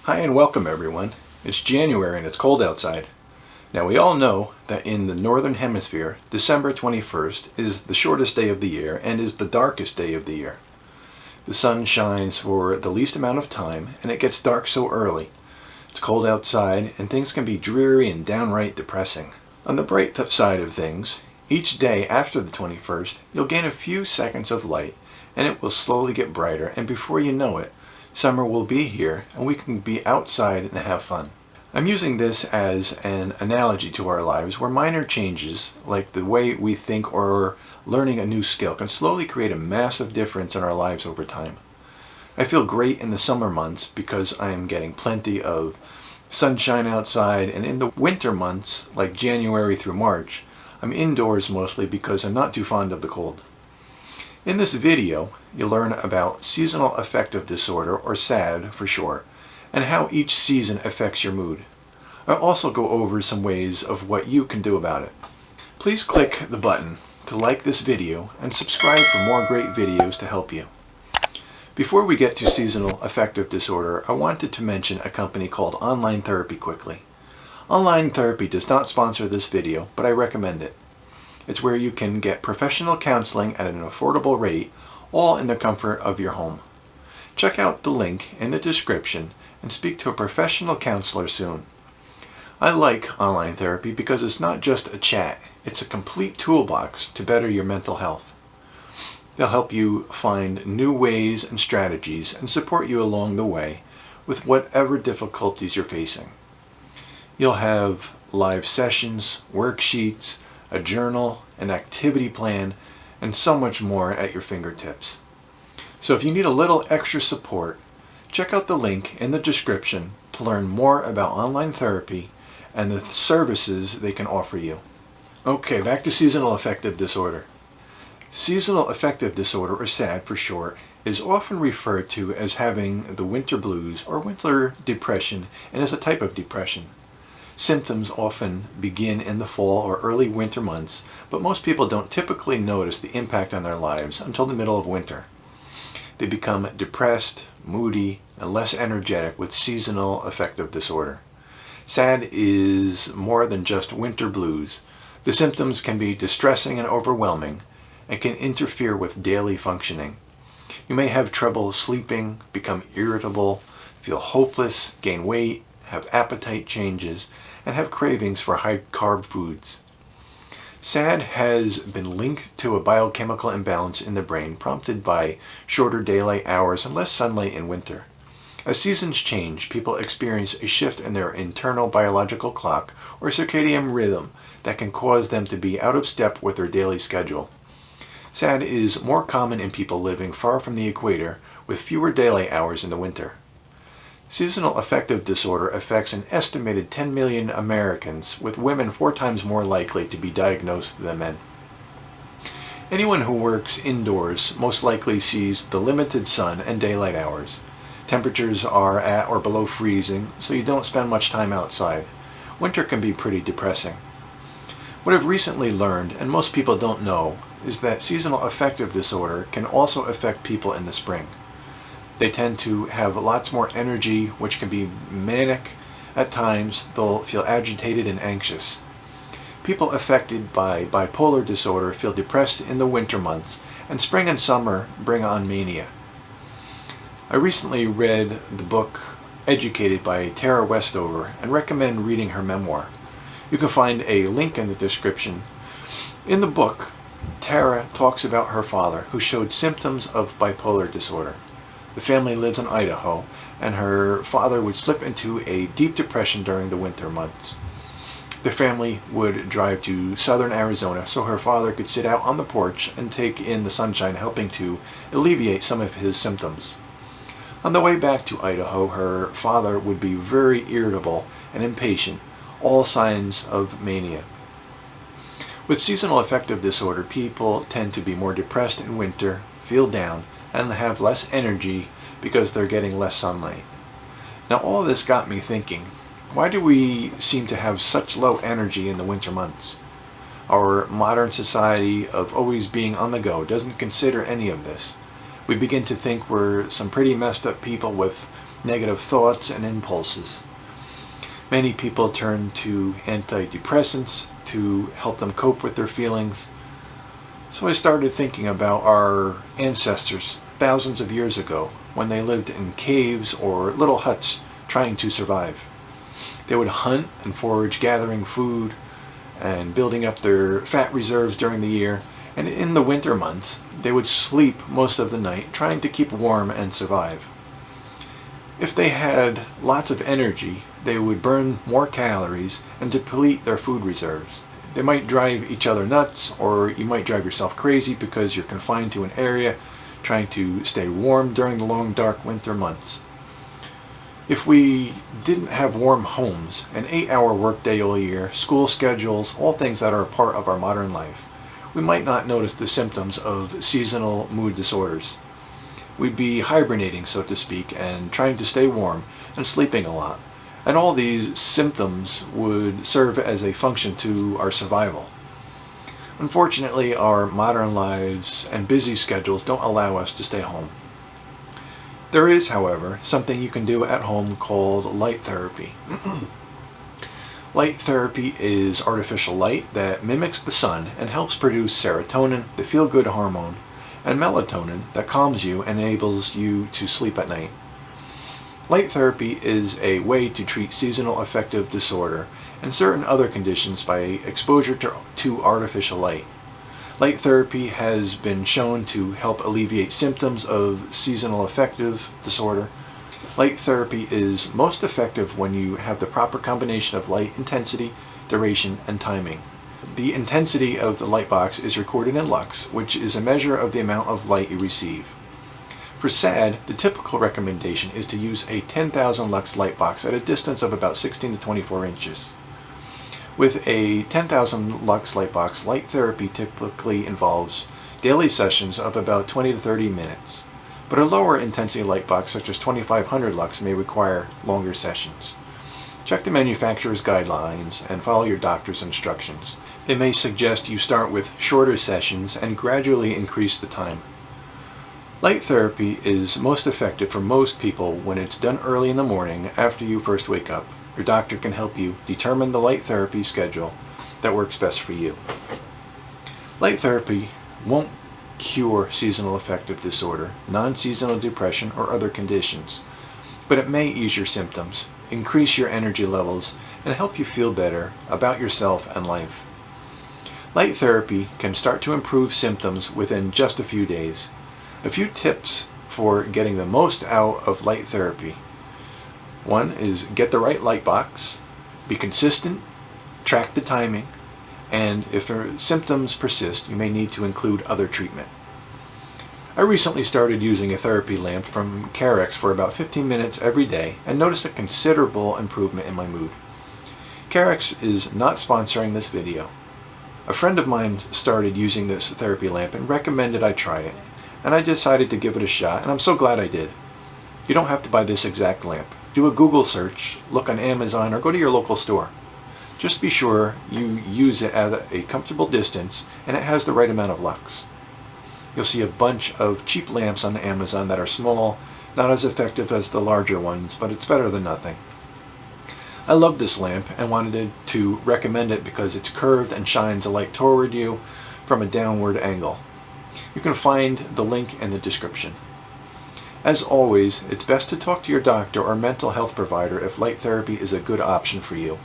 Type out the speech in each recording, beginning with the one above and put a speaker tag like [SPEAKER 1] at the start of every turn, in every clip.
[SPEAKER 1] Hi and welcome everyone. It's January and it's cold outside. Now we all know that in the Northern Hemisphere, December 21st is the shortest day of the year and is the darkest day of the year. The sun shines for the least amount of time and it gets dark so early. It's cold outside and things can be dreary and downright depressing. On the bright side of things, each day after the 21st, you'll gain a few seconds of light and it will slowly get brighter, and before you know it, summer will be here and we can be outside and have fun. I'm using this as an analogy to our lives where minor changes, like the way we think or learning a new skill, can slowly create a massive difference in our lives over time. I feel great in the summer months because I am getting plenty of sunshine outside, and in the winter months, like January through March, I'm indoors mostly because I'm not too fond of the cold. In this video, you'll learn about seasonal affective disorder, or S.A.D for short, and how each season affects your mood. I'll also go over some ways of what you can do about it. Please click the button to like this video and subscribe for more great videos to help you. Before we get to seasonal affective disorder, I wanted to mention a company called Online Therapy quickly. Online Therapy does not sponsor this video, but I recommend it. It's where you can get professional counseling at an affordable rate, all in the comfort of your home. Check out the link in the description and speak to a professional counselor soon. I like online therapy because it's not just a chat, it's a complete toolbox to better your mental health. They'll help you find new ways and strategies and support you along the way with whatever difficulties you're facing. You'll have live sessions, worksheets, a journal, an activity plan, and so much more at your fingertips. So if you need a little extra support, check out the link in the description to learn more about online therapy and the services they can offer you. Okay, back to seasonal affective disorder. Seasonal affective disorder, or S.A.D for short, is often referred to as having the winter blues or winter depression, and is a type of depression. Symptoms often begin in the fall or early winter months, but most people don't typically notice the impact on their lives until the middle of winter. They become depressed, moody, and less energetic with seasonal affective disorder. S.A.D is more than just winter blues. The symptoms can be distressing and overwhelming and can interfere with daily functioning. You may have trouble sleeping, become irritable, feel hopeless, gain weight, have appetite changes, and have cravings for high-carb foods. S.A.D has been linked to a biochemical imbalance in the brain prompted by shorter daylight hours and less sunlight in winter. As seasons change, people experience a shift in their internal biological clock or circadian rhythm that can cause them to be out of step with their daily schedule. S.A.D is more common in people living far from the equator with fewer daylight hours in the winter. Seasonal affective disorder affects an estimated 10 million Americans, with women 4 times more likely to be diagnosed than men. Anyone who works indoors most likely sees the limited sun and daylight hours. Temperatures are at or below freezing, so you don't spend much time outside. Winter can be pretty depressing. What I've recently learned, and most people don't know, is that seasonal affective disorder can also affect people in the spring. They tend to have lots more energy, which can be manic. At times, they'll feel agitated and anxious. People affected by bipolar disorder feel depressed in the winter months, and spring and summer bring on mania. I recently read the book Educated by Tara Westover and recommend reading her memoir. You can find a link in the description. In the book, Tara talks about her father who showed symptoms of bipolar disorder. The family lives in Idaho, and her father would slip into a deep depression during the winter months. The family would drive to southern Arizona so her father could sit out on the porch and take in the sunshine, helping to alleviate some of his symptoms. On the way back to Idaho, her father would be very irritable and impatient, all signs of mania. With seasonal affective disorder, people tend to be more depressed in winter, feel down, and have less energy because they're getting less sunlight. Now all this got me thinking, why do we seem to have such low energy in the winter months? Our modern society of always being on the go doesn't consider any of this. We begin to think we're some pretty messed up people with negative thoughts and impulses. Many people turn to antidepressants to help them cope with their feelings. So I started thinking about our ancestors thousands of years ago when they lived in caves or little huts trying to survive. They would hunt and forage, gathering food and building up their fat reserves during the year, and in the winter months they would sleep most of the night trying to keep warm and survive. If they had lots of energy, they would burn more calories and deplete their food reserves. They might drive each other nuts, or you might drive yourself crazy because you're confined to an area trying to stay warm during the long dark winter months. If we didn't have warm homes, an 8-hour workday all year, school schedules, all things that are a part of our modern life, we might not notice the symptoms of seasonal mood disorders. We'd be hibernating, so to speak, and trying to stay warm and sleeping a lot. And all these symptoms would serve as a function to our survival. Unfortunately, our modern lives and busy schedules don't allow us to stay home. There is, however, something you can do at home called light therapy. Light therapy is artificial light that mimics the sun and helps produce serotonin, the feel-good hormone, and melatonin that calms you and enables you to sleep at night. Light therapy is a way to treat seasonal affective disorder and certain other conditions by exposure to artificial light. Light therapy has been shown to help alleviate symptoms of seasonal affective disorder. Light therapy is most effective when you have the proper combination of light intensity, duration, and timing. The intensity of the light box is recorded in lux, which is a measure of the amount of light you receive. For S.A.D, the typical recommendation is to use a 10,000 lux light box at a distance of about 16 to 24 inches. With a 10,000 lux light box, light therapy typically involves daily sessions of about 20 to 30 minutes, but a lower intensity light box such as 2500 lux may require longer sessions. Check the manufacturer's guidelines and follow your doctor's instructions. They may suggest you start with shorter sessions and gradually increase the time. Light therapy is most effective for most people when it's done early in the morning after you first wake up. Your doctor can help you determine the light therapy schedule that works best for you. Light therapy won't cure seasonal affective disorder, non-seasonal depression, or other conditions, but it may ease your symptoms, increase your energy levels, and help you feel better about yourself and life. Light therapy can start to improve symptoms within just a few days. A few tips for getting the most out of light therapy. One is get the right light box, be consistent, track the timing, and if symptoms persist, you may need to include other treatment. I recently started using a therapy lamp from Carex for about 15 minutes every day and noticed a considerable improvement in my mood. Carex is not sponsoring this video. A friend of mine started using this therapy lamp and recommended I try it, and I decided to give it a shot, and I'm so glad I did. You don't have to buy this exact lamp. Do a Google search, look on Amazon, or go to your local store. Just be sure you use it at a comfortable distance and it has the right amount of lux. You'll see a bunch of cheap lamps on Amazon that are small, not as effective as the larger ones, but it's better than nothing. I love this lamp and wanted to recommend it because it's curved and shines a light toward you from a downward angle. You can find the link in the description. As always, it's best to talk to your doctor or mental health provider if light therapy is a good option for you.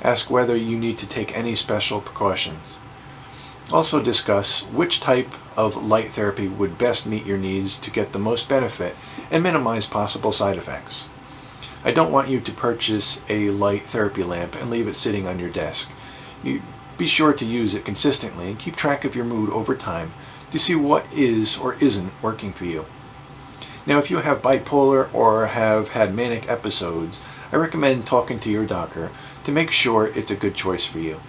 [SPEAKER 1] Ask whether you need to take any special precautions. Also discuss which type of light therapy would best meet your needs to get the most benefit and minimize possible side effects. I don't want you to purchase a light therapy lamp and leave it sitting on your desk. You be sure to use it consistently and keep track of your mood over time to see what is or isn't working for you. Now, if you have bipolar or have had manic episodes, I recommend talking to your doctor to make sure it's a good choice for you.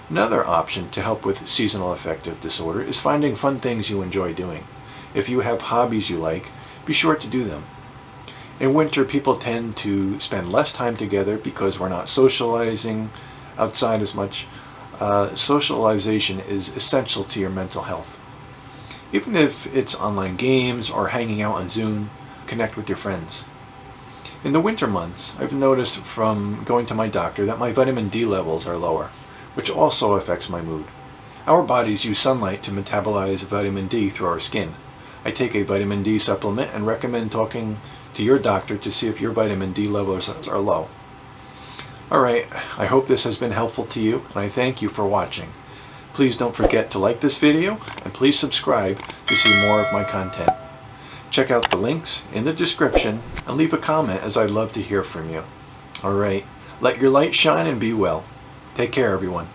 [SPEAKER 1] Another option to help with seasonal affective disorder is finding fun things you enjoy doing. If you have hobbies you like, be sure to do them. In winter, people tend to spend less time together because we're not socializing outside as much. Socialization is essential to your mental health. Even if it's online games or hanging out on Zoom, connect with your friends. In the winter months, I've noticed from going to my doctor that my vitamin D levels are lower, which also affects my mood. Our bodies use sunlight to metabolize vitamin D through our skin. I take a vitamin D supplement and recommend talking to your doctor to see if your vitamin D levels are low. Alright, I hope this has been helpful to you, and I thank you for watching. Please don't forget to like this video, and please subscribe to see more of my content. Check out the links in the description, and leave a comment, as I'd love to hear from you. Alright, let your light shine and be well. Take care, everyone.